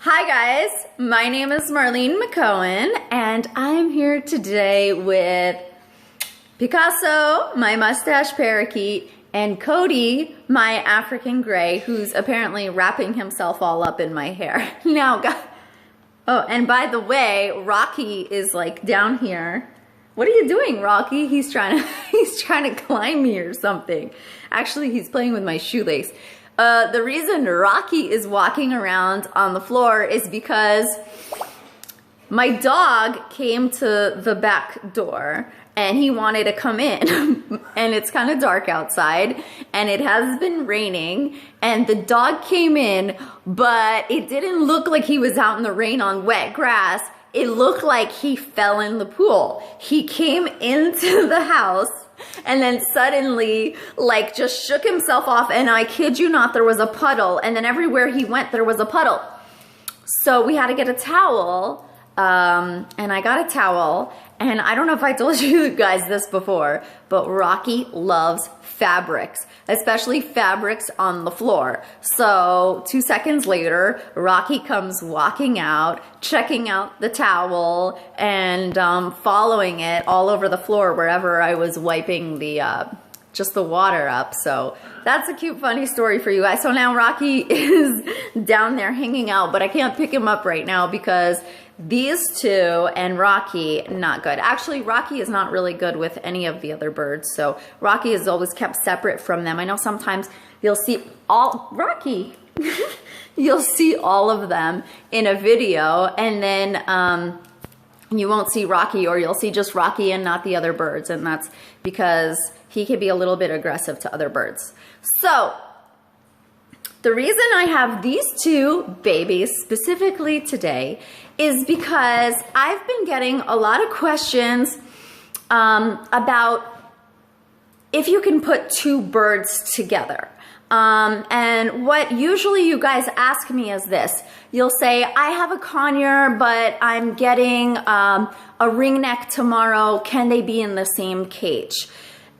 Hi guys, my name is Marlene McCohen and I'm here today with Picasso, my mustache parakeet, and Cody, my African gray, who's apparently wrapping himself all up in my hair. Now, oh, and by the way, Rocky is like down here. What are you doing, Rocky? He's trying to climb me or something. Actually, he's playing with my shoelace. The reason Rocky is walking around on the floor is because my dog came to the back door and he wanted to come in and it's kind of dark outside and it has been raining and the dog came in, but it didn't look like he was out in the rain on wet grass. It looked like he fell in the pool. He came into the house and then suddenly like just shook himself off, and I kid you not, there was a puddle, and then everywhere he went there was a puddle. So we had to get a towel, and I got a towel, and I don't know if I told you guys this before, but Rocky loves fabrics, especially fabrics on the floor. So 2 seconds later, Rocky comes walking out, checking out the towel, and following it all over the floor wherever I was wiping the just the water up. So that's a cute, funny story for you guys. So now Rocky is down there hanging out, but I can't pick him up right now because these two and Rocky, not good. Actually, Rocky is not really good with any of the other birds. So Rocky is always kept separate from them. I know sometimes you'll see Rocky, you'll see all of them in a video, and then you won't see Rocky, or you'll see just Rocky and not the other birds. And that's because he can be a little bit aggressive to other birds. So the reason I have these two babies specifically today is because I've been getting a lot of questions about if you can put two birds together. And what usually you guys ask me is this. You'll say, I have a conure, but I'm getting a ringneck tomorrow. Can they be in the same cage?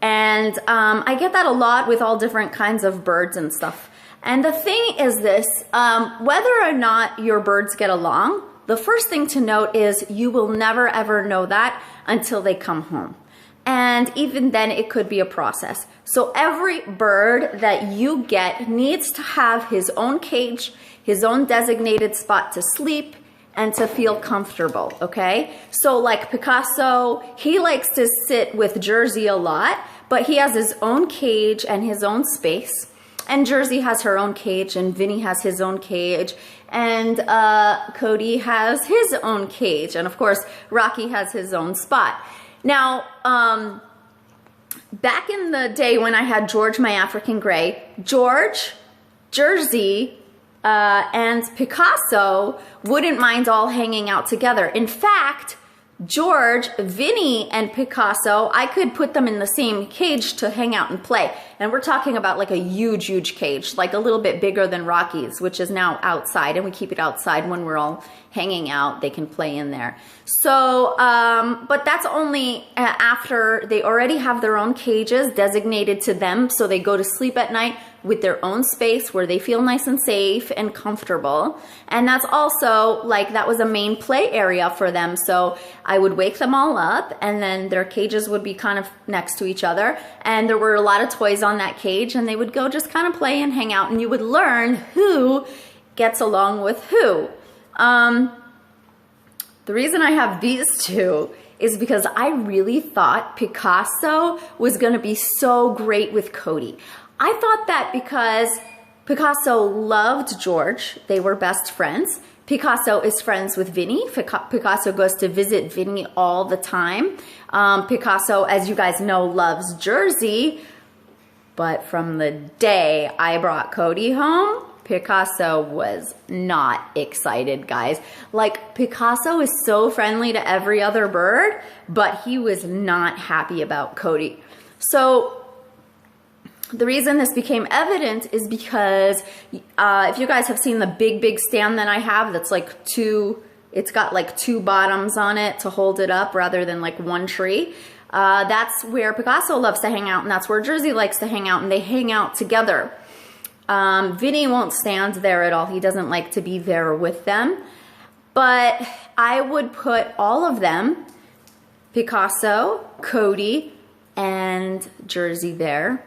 And I get that a lot with all different kinds of birds and stuff. And the thing is this, whether or not your birds get along, the first thing to note is you will never ever know that until they come home. And even then it could be a process. So every bird that you get needs to have his own cage, his own designated spot to sleep and to feel comfortable, okay? So like Picasso, he likes to sit with Jersey a lot, but he has his own cage and his own space. And Jersey has her own cage, and Vinny has his own cage, and Cody has his own cage, and of course, Rocky has his own spot. Now, back in the day when I had George, my African gray, George, Jersey, and Picasso wouldn't mind all hanging out together. In fact, George, Vinny, and Picasso, I could put them in the same cage to hang out and play. And we're talking about like a huge, huge cage, like a little bit bigger than Rocky's, which is now outside, and we keep it outside when we're all hanging out. They can play in there. So, but that's only after they already have their own cages designated to them, so they go to sleep at night with their own space where they feel nice and safe and comfortable. And that's also like, that was a main play area for them. So I would wake them all up, and then their cages would be kind of next to each other. And there were a lot of toys on that cage, and they would go just kind of play and hang out, and you would learn who gets along with who. The reason I have these two is because I really thought Picasso was gonna be so great with Cody. I thought that because Picasso loved George, they were best friends. Picasso is friends with Vinny. Picasso goes to visit Vinny all the time. Picasso, as you guys know, loves Jersey. But from the day I brought Cody home, Picasso was not excited, guys. Like, Picasso is so friendly to every other bird, but he was not happy about Cody. So the reason this became evident is because if you guys have seen the big stand that I have, that's like it's got like two bottoms on it to hold it up rather than like one tree. That's where Picasso loves to hang out, and that's where Jersey likes to hang out, and they hang out together. Vinny won't stand there at all. He doesn't like to be there with them. But I would put all of them, Picasso, Cody, and Jersey there.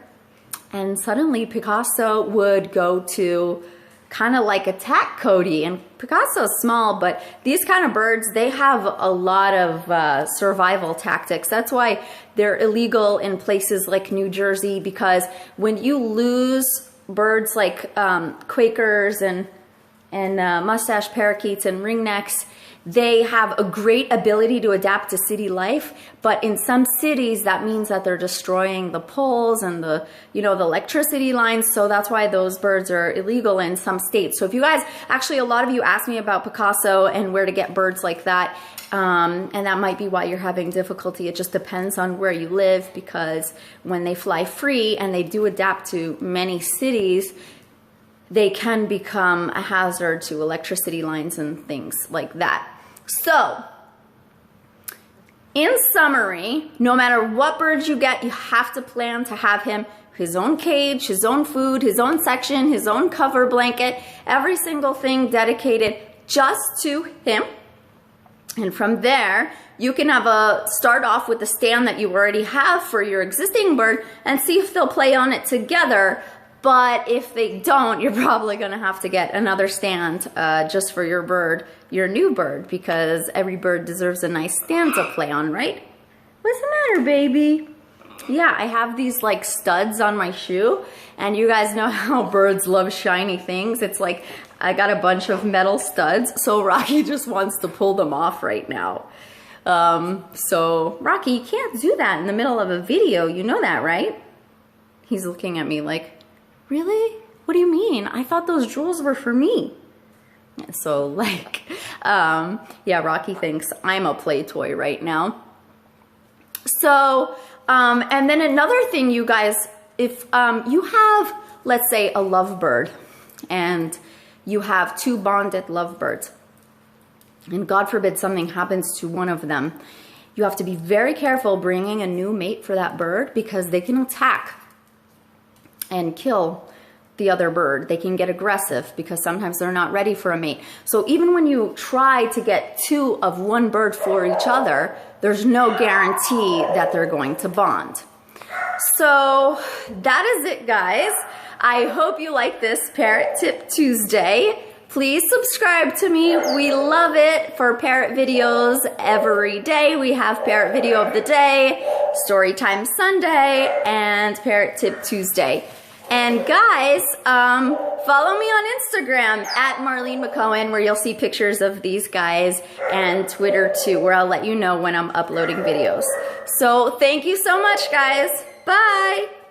And suddenly Picasso would go to kind of like attack Cody. And Picasso's small, but these kind of birds, they have a lot of survival tactics. That's why they're illegal in places like New Jersey, because when you lose birds like Quakers and mustache parakeets and ringnecks, they have a great ability to adapt to city life, but in some cities that means that they're destroying the poles and the the electricity lines. So that's why those birds are illegal in some states. So if you guys, actually a lot of you asked me about Picasso and where to get birds like that, and that might be why you're having difficulty. It just depends on where you live, because when they fly free and they do adapt to many cities, they can become a hazard to electricity lines and things like that. So, in summary, no matter what bird you get, you have to plan to have him his own cage, his own food, his own section, his own cover blanket, every single thing dedicated just to him. And from there, you can have start off with the stand that you already have for your existing bird and see if they'll play on it together. But if they don't, you're probably gonna have to get another stand just for your bird, your new bird, because every bird deserves a nice stand to play on, right? What's the matter, baby? Yeah, I have these like studs on my shoe, and you guys know how birds love shiny things. It's like I got a bunch of metal studs, so Rocky just wants to pull them off right now. So Rocky, you can't do that in the middle of a video. You know that, right? He's looking at me like, really? What do you mean? I thought those jewels were for me. So like, yeah, Rocky thinks I'm a play toy right now. So, and then another thing, you guys, if you have, let's say, a lovebird, and you have two bonded lovebirds, and God forbid something happens to one of them, you have to be very careful bringing a new mate for that bird, because they can attack and kill the other bird. They can get aggressive because sometimes they're not ready for a mate. So even when you try to get two of one bird for each other, there's no guarantee that they're going to bond. So that is it, guys. I hope you like this Parrot Tip Tuesday. Please subscribe to me. We love it for parrot videos every day. We have Parrot Video of the Day, Storytime Sunday, and Parrot Tip Tuesday. And guys, follow me on Instagram at Marlene McCohen, where you'll see pictures of these guys, and Twitter too, where I'll let you know when I'm uploading videos. So thank you so much, guys. Bye.